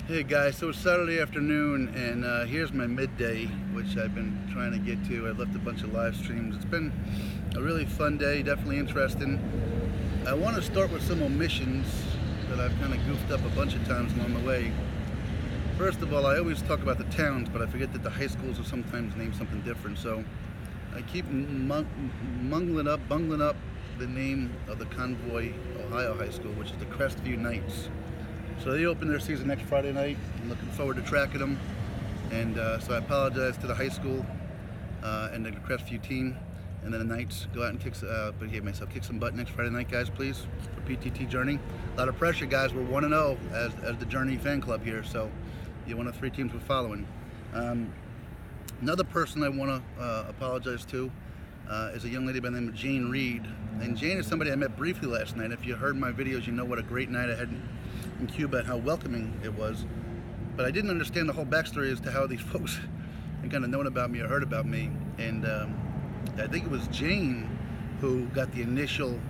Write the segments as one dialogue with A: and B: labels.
A: Hey guys, so it's Saturday afternoon and here's my midday, which I've been trying to get to. I've left a bunch of live streams. It's been a really fun day, definitely interesting. I want to start with some omissions that I've kind of goofed up a bunch of times along the way. First of all, I always talk about the towns, but I forget that the high schools are sometimes named something different. So I keep bungling up the name of the Convoy, Ohio High School, which is the Crestview Knights. So they open their season next Friday night. I'm looking forward to tracking them. And so I apologize to the high school and the Crestview team. And then the Knights go out and kick some butt next Friday night, guys, please, for PTT Journey. A lot of pressure, guys. We're 1-0 as the Journey fan club here. So you're one of 3 teams we're following. Another person I want to apologize to is a young lady by the name of Jane Reed. And Jane is somebody I met briefly last night. If you heard my videos, you know what a great night I had in Cuba and how welcoming it was. But I didn't understand the whole backstory as to how these folks had kind of known about me or heard about me. And I think it was Jane who got the initial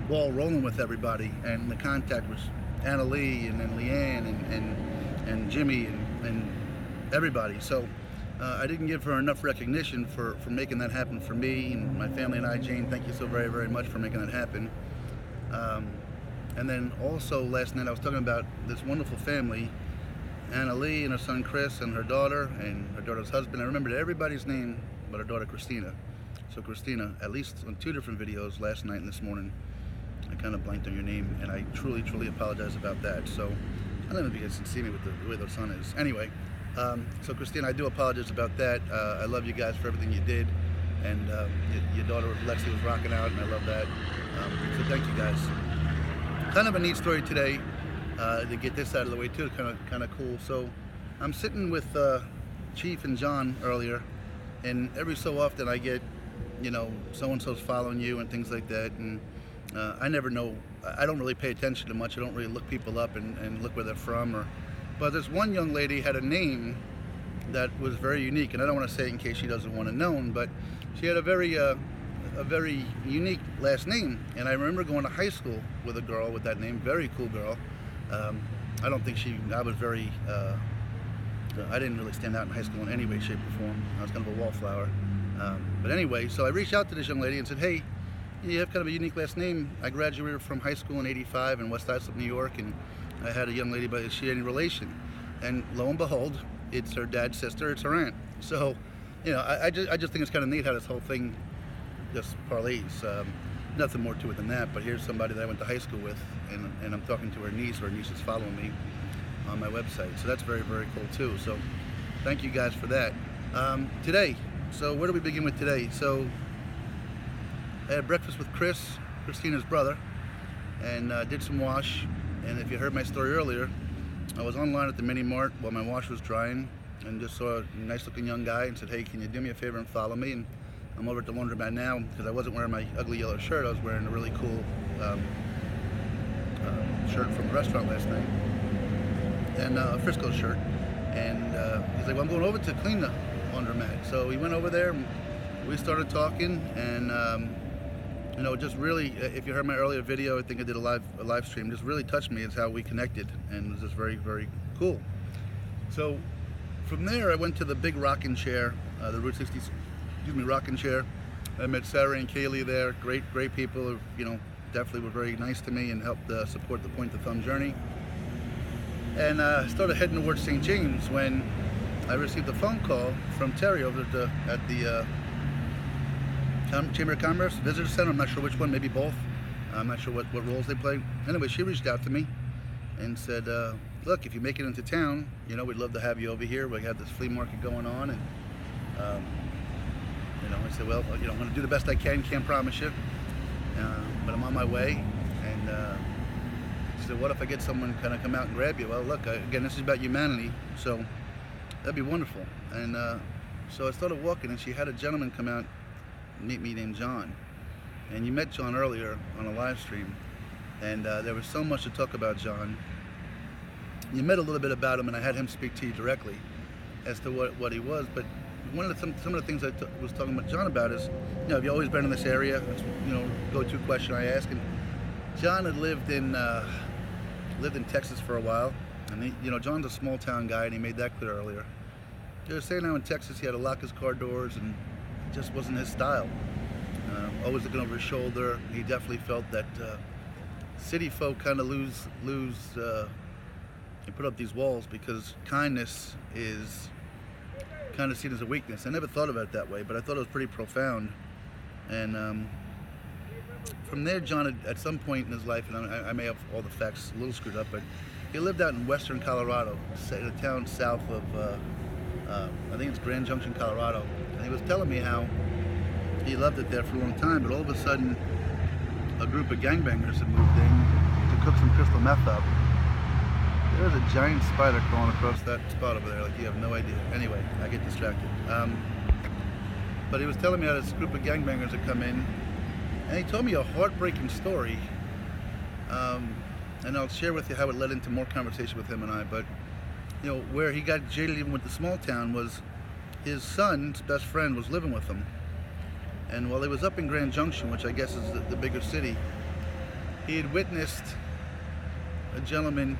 A: ball rolling with everybody. And the contact was Anna Lee and then Leanne and Jimmy and everybody. So I didn't give her enough recognition for making that happen for me and my family and I. Jane, thank you so very, very much for making that happen. And then also last night I was talking about this wonderful family, Anna Lee and her son Chris and her daughter's husband. I remembered everybody's name but her daughter Christina. So Christina, at least on 2 different videos last night and this morning, I kind of blanked on your name, and I truly, truly apologize about that. So I don't know if you guys can see me with the way their son is. Anyway, so Christina, I do apologize about that. I love you guys for everything you did, and your daughter Lexi was rocking out, and I love that. So thank you guys. Kind of a neat story today to get this out of the way too. Kind of cool. So I'm sitting with Chief and John earlier, and every so often I get, so and so's following you and things like that, and I never know. I don't really pay attention to much. I don't really look people up and look where they're from. But this one young lady had a name that was very unique, and I don't want to say it in case she doesn't want it known, but she had a very unique last name. And I remember going to high school with a girl with that name, very cool girl. I don't think I didn't really stand out in high school in any way, shape, or form. I was kind of a wallflower. But anyway, so I reached out to this young lady and said, hey, you have kind of a unique last name. I graduated from high school in '85 in West Islip, New York, and I had a young lady, but is she any relation? And lo and behold, it's her dad's sister, it's her aunt. So, I just think it's kind of neat how this whole thing just parlays. Nothing more to it than that, but here's somebody that I went to high school with, and I'm talking to her niece is following me on my website. So that's very, very cool too. So thank you guys for that. Today, so where do we begin with today? So I had breakfast with Christina's brother, and did some wash. And if you heard my story earlier, I was online at the mini mart while my wash was drying and just saw a nice looking young guy and said, hey, can you do me a favor and follow me? And I'm over at the laundromat now because I wasn't wearing my ugly yellow shirt. I was wearing a really cool shirt from the restaurant last night, and a Frisco shirt. And he's like, well, I'm going over to clean the laundromat. So we went over there and we started talking, and just really, if you heard my earlier video, I think I did a live stream, just really touched me is how we connected, and it was just very, very cool. So from there, I went to the big rocking chair, the Route 60 rocking chair. I met Ciara and Kaylee there, great people, definitely were very nice to me and helped support the Point to Thumb journey. And started heading towards StJames when I received a phone call from Terry over at the Chamber of Commerce Visitor Center. I'm not sure which one, maybe both. I'm not sure what roles they play. Anyway, she reached out to me and said, look, if you make it into town, we'd love to have you over here. We have this flea market going on, and I said, well, I'm going to do the best I can. Can't promise you, but I'm on my way. And she said, what if I get someone kind of come out and grab you? Well, look, again, this is about humanity, so that'd be wonderful. And so I started walking, and she had a gentleman come out and meet me named John. And you met John earlier on a live stream, and there was so much to talk about John. You met a little bit about him, and I had him speak to you directly as to what he was. But some of the things I was talking about John about is, have you always been in this area? That's, go-to question I ask. And John had lived in Texas for a while, And John's a small town guy, and he made that clear earlier. He was saying how in Texas he had to lock his car doors, and it just wasn't his style. Always looking over his shoulder. He definitely felt that city folk kind of lose and put up these walls because kindness is kind of seen as a weakness. I never thought about it that way, but I thought it was pretty profound. And from there, John, at some point in his life, and I may have all the facts a little screwed up, but he lived out in western Colorado, in a town south of, I think it's Grand Junction, Colorado. And he was telling me how he loved it there for a long time, but all of a sudden, a group of gangbangers had moved in to cook some crystal meth up. There was a giant spider crawling across that spot over there, like you have no idea. Anyway, I get distracted. But he was telling me how this group of gangbangers had come in, and he told me a heartbreaking story. And I'll share with you how it led into more conversation with him and I. But where he got jaded even with the small town was his son's best friend was living with him. And while he was up in Grand Junction, which I guess is the bigger city, he had witnessed a gentleman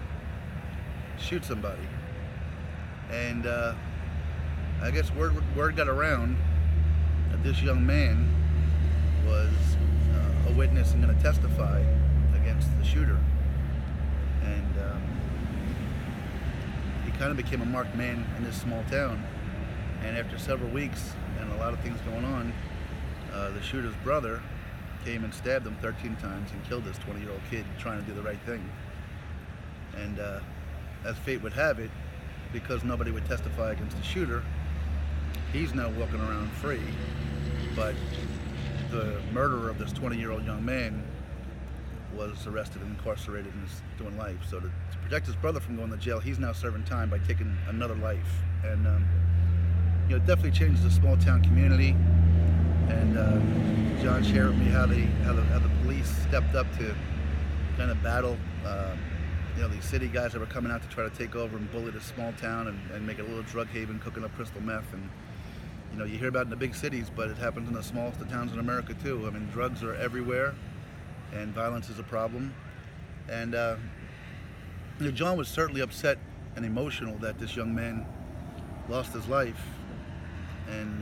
A: shoot somebody. And I guess word got around that this young man was a witness and going to testify against the shooter. And he kind of became a marked man in this small town. And after several weeks and a lot of things going on, the shooter's brother came and stabbed him 13 times and killed this 20-year-old kid trying to do the right thing. And as fate would have it, because nobody would testify against the shooter, he's now walking around free. But the murderer of this 20-year-old young man was arrested and incarcerated and is doing life. So to protect his brother from going to jail, he's now serving time by taking another life. And it definitely changed the small town community. And John shared with me how the police stepped up to kind of battle these city guys that were coming out to try to take over and bully this small town and make it a little drug haven, cooking up crystal meth. And you hear about it in the big cities, but it happens in the smallest of towns in America too. I mean, drugs are everywhere, and violence is a problem. And John was certainly upset and emotional that this young man lost his life. And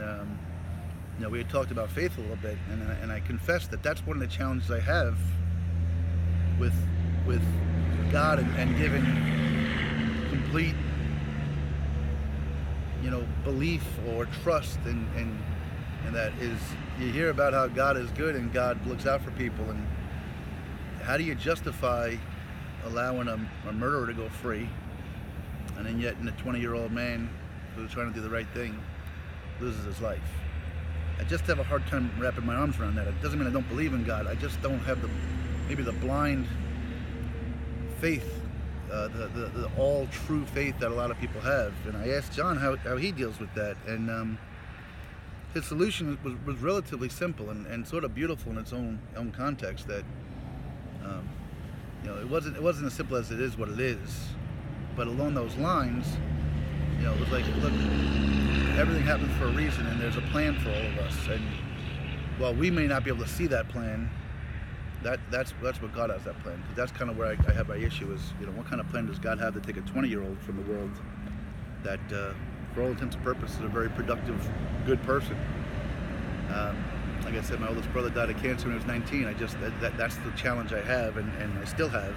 A: we had talked about faith a little bit, and I confess that that's one of the challenges I have with God and giving complete belief or trust in that is, you hear about how God is good and God looks out for people, and how do you justify allowing a murderer to go free, and then yet a 20-year-old man who's trying to do the right thing loses his life? I just have a hard time wrapping my arms around that. It doesn't mean I don't believe in God. I just don't have maybe the blind faith, the all true faith that a lot of people have. And I asked John how he deals with that, and his solution was relatively simple and sort of beautiful in its own context. That it wasn't as simple as it is what it is, but along those lines, it was like, look, everything happens for a reason, and there's a plan for all of us. And while we may not be able to see that plan, that's what God has that plan. Because that's kind of where I have my issue is, what kind of plan does God have to take a 20-year-old from the world that, for all intents and purposes, is a very productive, good person. Like I said, my oldest brother died of cancer when he was 19. That's the challenge I have, and I still have.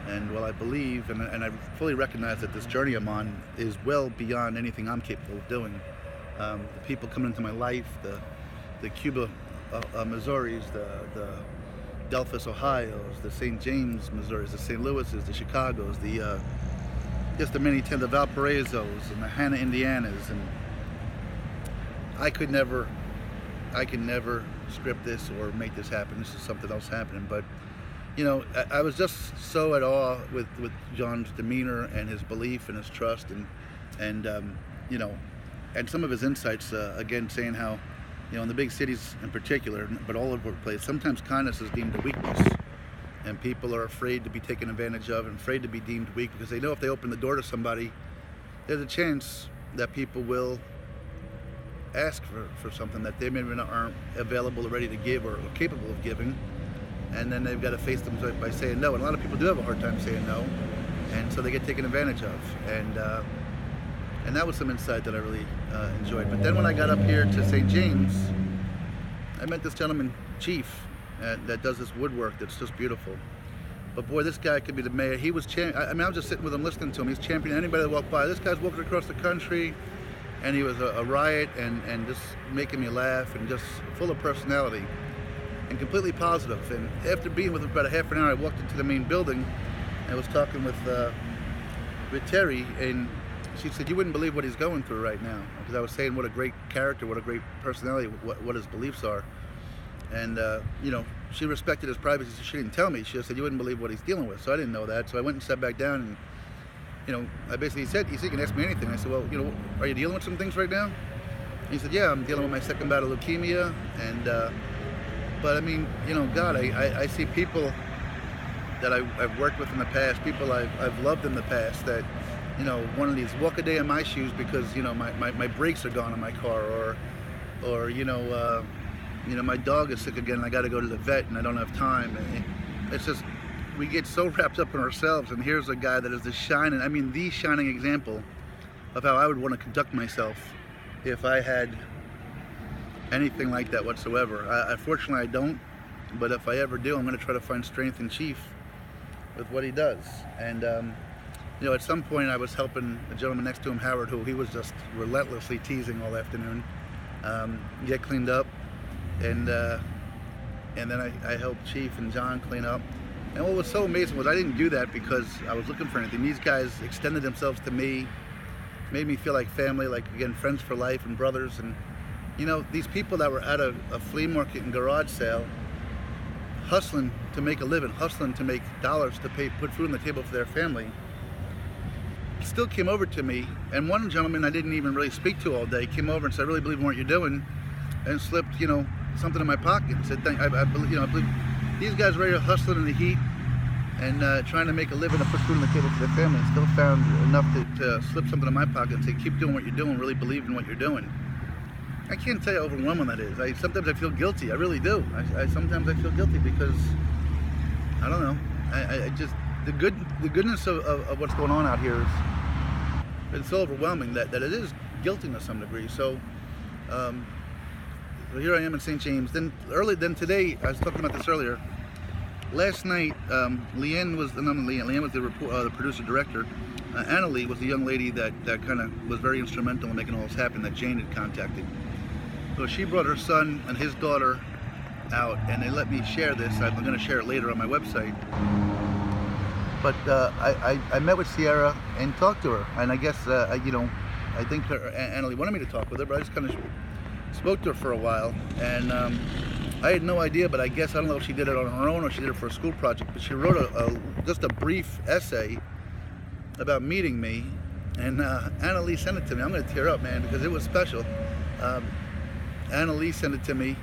A: And while I believe, and I fully recognize that this journey I'm on is well beyond anything I'm capable of doing. The people coming into my life, the Cuba, Missouris, the Delphus, Ohio's, the StJames, Missouris, the St. Louis's, the Chicago's, just the many the Valparaiso's and the Hanna, Indiana's, and I could never script this or make this happen. This is something else happening, but I was just so at awe with John's demeanor and his belief and his trust and some of his insights, again, saying how, in the big cities in particular, but all over the place, sometimes kindness is deemed a weakness, and people are afraid to be taken advantage of and afraid to be deemed weak because they know if they open the door to somebody, there's a chance that people will ask for something that they maybe aren't available or ready to give or capable of giving. And then they've got to face them by saying no. And a lot of people do have a hard time saying no. And so they get taken advantage of. And that was some insight that I really enjoyed. But then when I got up here to StJames, I met this gentleman, Chief, that does this woodwork that's just beautiful. But boy, this guy could be the mayor. He was I mean, I was just sitting with him listening to him. He's championing anybody that walked by. This guy's walking across the country, and he was a riot and just making me laugh and just full of personality and completely positive. And after being with him for about a half an hour, I walked into the main building and I was talking with Terry, and she said, "You wouldn't believe what he's going through right now," because I was saying what a great character, what a great personality, what his beliefs are. And you know, she respected his privacy, so she didn't tell me. She just said, "You wouldn't believe what he's dealing with." So I didn't know that. So I went and sat back down, and you know, I basically said, "You can ask me anything." I said, "Well, you know, are you dealing with some things right now?" And he said, "Yeah, I'm dealing with my second bout of leukemia." And but I mean, you know, God, I see people that I've worked with in the past, people I've loved in the past, that, you know, one of these walk a day in my shoes because, you know, my brakes are gone in my car, or you know, my dog is sick again and I got to go to the vet and I don't have time. And it's just, we get so wrapped up in ourselves, and here's a guy that is the shining example of how I would want to conduct myself if I had anything like that whatsoever. Unfortunately, I don't, but if I ever do, I'm going to try to find strength in Chief with what he does. And you know, at some point I was helping a gentleman next to him, Howard, who he was just relentlessly teasing all afternoon, get cleaned up. And then I helped Chief and John clean up. And what was so amazing was I didn't do that because I was looking for anything. These guys extended themselves to me, made me feel like family, like, again, friends for life and brothers. And you know, these people that were at a flea market and garage sale, hustling to make a living, hustling to make dollars to put food on the table for their family, still came over to me. And one gentleman I didn't even really speak to all day came over and said, "I really believe in what you're doing," and slipped, you know, something in my pocket and said, I believe, you know, I believe these guys ready to hustle in the heat and trying to make a living and put food on the table for their family, and still found enough to slip something in my pocket and say, "Keep doing what you're doing, really believe in what you're doing." I can't tell you how overwhelming that is. Sometimes I feel guilty. I really do. Sometimes I feel guilty because, I don't know, I just, the goodness of what's going on out here is, it's so overwhelming that it is guilting to some degree. So, so here I am in StJames. Then today, I was talking about this earlier. Last night, Leanne was the producer director. Annalie was the young lady that kind of was very instrumental in making all this happen, that Jane had contacted. So she brought her son and his daughter out, and they let me share this. I'm going to share it later on my website. But I met with Ciara and talked to her, and I guess you know, I think Annalie wanted me to talk with her, but I just kind of spoke to her for a while, and I had no idea, but I guess, I don't know if she did it on her own or she did it for a school project, but she wrote just a brief essay about meeting me, and Annalie sent it to me. I'm going to tear up, man, because it was special. Annalie sent it to me,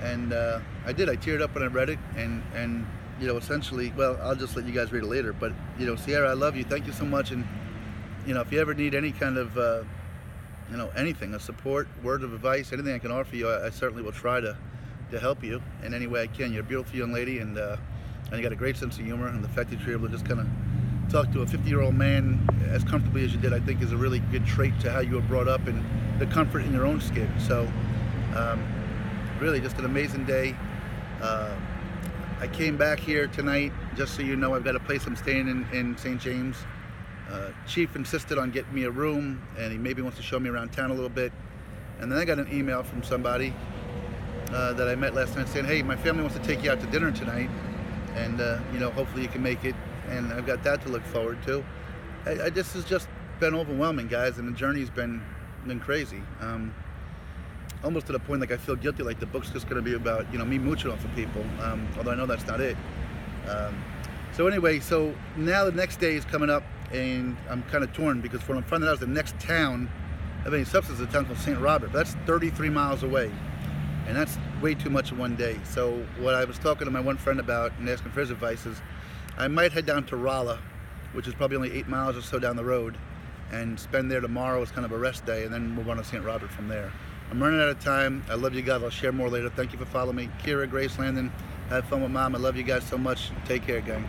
A: and I did. I teared up when I read it, and you know, essentially, well, I'll just let you guys read it later, but you know, Ciara, I love you. Thank you so much. And you know, if you ever need any kind of you know, anything, a support, word of advice, anything I can offer you, I certainly will try to help you in any way I can. You're a beautiful young lady, and you got a great sense of humor, and the fact that you're able to just kind of talk to a 50-year-old man as comfortably as you did, I think, is a really good trait to how you were brought up and the comfort in your own skin. So really just an amazing day. I came back here tonight, just so you know, I've got a place I'm staying in StJames. Chief insisted on getting me a room, and he maybe wants to show me around town a little bit. And then I got an email from somebody that I met last night saying, "Hey, my family wants to take you out to dinner tonight, and you know, hopefully you can make it." And I've got that to look forward to. This has just been overwhelming, guys, and the journey's been crazy. Almost to the point like I feel guilty, like the book's just going to be about, you know, me mooching off of people, although I know that's not it. So anyway, so now the next day is coming up, and I'm kind of torn because what I'm finding out is the next town of any substance is a town called St. Robert. But that's 33 miles away, and that's way too much in one day. So what I was talking to my one friend about and asking for his advice is I might head down to Rolla, which is probably only 8 miles or so down the road, and spend there tomorrow as kind of a rest day, and then move on to St. Robert from there. I'm running out of time. I love you guys. I'll share more later. Thank you for following me. Ciara, Grace, Landon, have fun with Mom. I love you guys so much. Take care, gang.